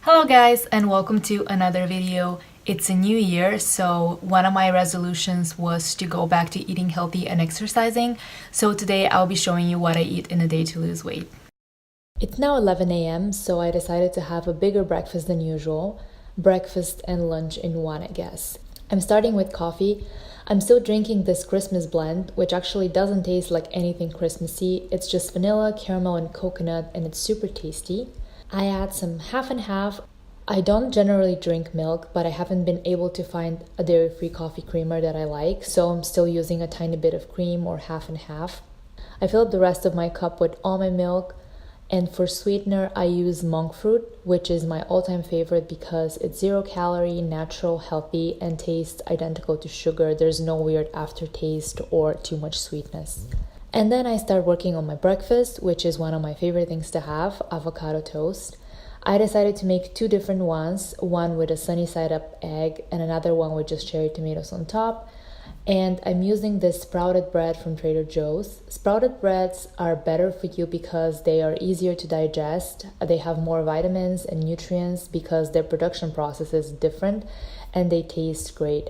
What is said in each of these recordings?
Hello guys, and welcome to another video. It's a new year, so one of my resolutions was to go back to eating healthy and exercising. So today I'll be showing you what I eat in a day to lose weight. It's now 11 a.m, so I decided to have a bigger breakfast than usual. Breakfast and lunch in one, I guess. I'm starting with coffee. I'm still drinking this Christmas blend, which actually doesn't taste like anything Christmassy. It's just vanilla, caramel, and coconut, and it's super tasty. I add some half and half. I don't generally drink milk, but I haven't been able to find a dairy-free coffee creamer that I like, so I'm still using a tiny bit of cream or half and half. I fill up the rest of my cup with almond milk, and for sweetener I use monk fruit, which is my all-time favorite because it's 0-calorie, natural, healthy, and tastes identical to sugar. There's no weird aftertaste or too much sweetness. And then I start working on my breakfast, which is one of my favorite things to have, avocado toast. I decided to make two different ones, one with a sunny side up egg and another one with just cherry tomatoes on top. And I'm using this sprouted bread from Trader Joe's. Sprouted breads are better for you because they are easier to digest. They have more vitamins and nutrients because their production process is different, and they taste great.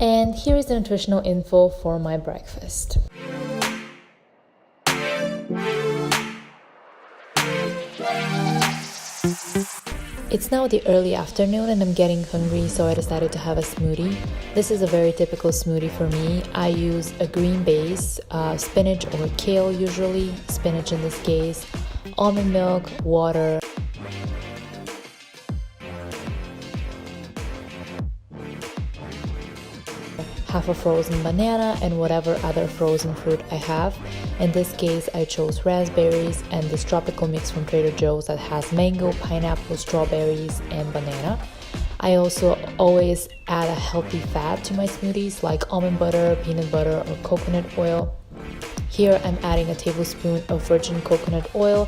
And here is the nutritional info for my breakfast. It's now the early afternoon and I'm getting hungry, so I decided to have a smoothie. This is a very typical smoothie for me. I use a green base, spinach or kale usually, spinach in this case, almond milk, water, half a frozen banana, and whatever other frozen fruit I have. In this case, I chose raspberries and this tropical mix from Trader Joe's that has mango, pineapple, strawberries, and banana. I also always add a healthy fat to my smoothies like almond butter, peanut butter, or coconut oil. Here I'm adding a tablespoon of virgin coconut oil.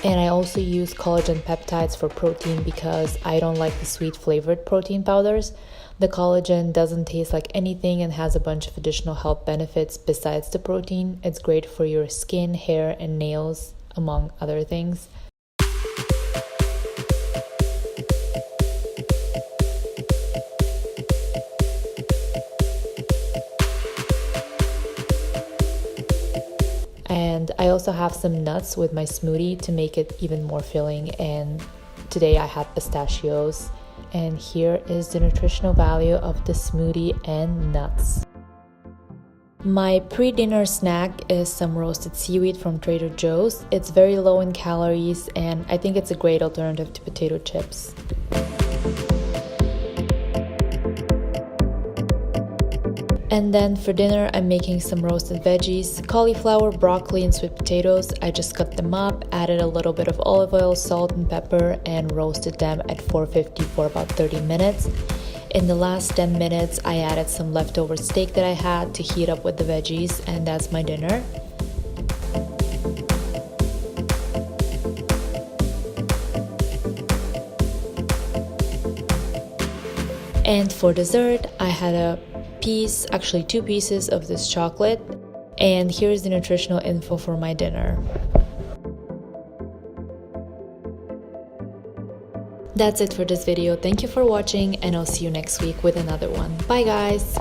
And I also use collagen peptides for protein because I don't like the sweet flavored protein powders. The collagen doesn't taste like anything and has a bunch of additional health benefits besides the protein. It's great for your skin, hair, and nails, among other things. And I also have some nuts with my smoothie to make it even more filling, and today I had pistachios. And here is the nutritional value of the smoothie and nuts. My pre-dinner snack is some roasted seaweed from Trader Joe's. It's very low in calories and I think it's a great alternative to potato chips. And then for dinner, I'm making some roasted veggies, cauliflower, broccoli, and sweet potatoes. I just cut them up, added a little bit of olive oil, salt, and pepper, and roasted them at 450 for about 30 minutes. In the last 10 minutes, I added some leftover steak that I had to heat up with the veggies, and that's my dinner. And for dessert, I had a piece, actually 2 pieces of this chocolate, and here's the nutritional info for my dinner. That's it for this video. Thank you for watching, and I'll see you next week with another one. Bye guys!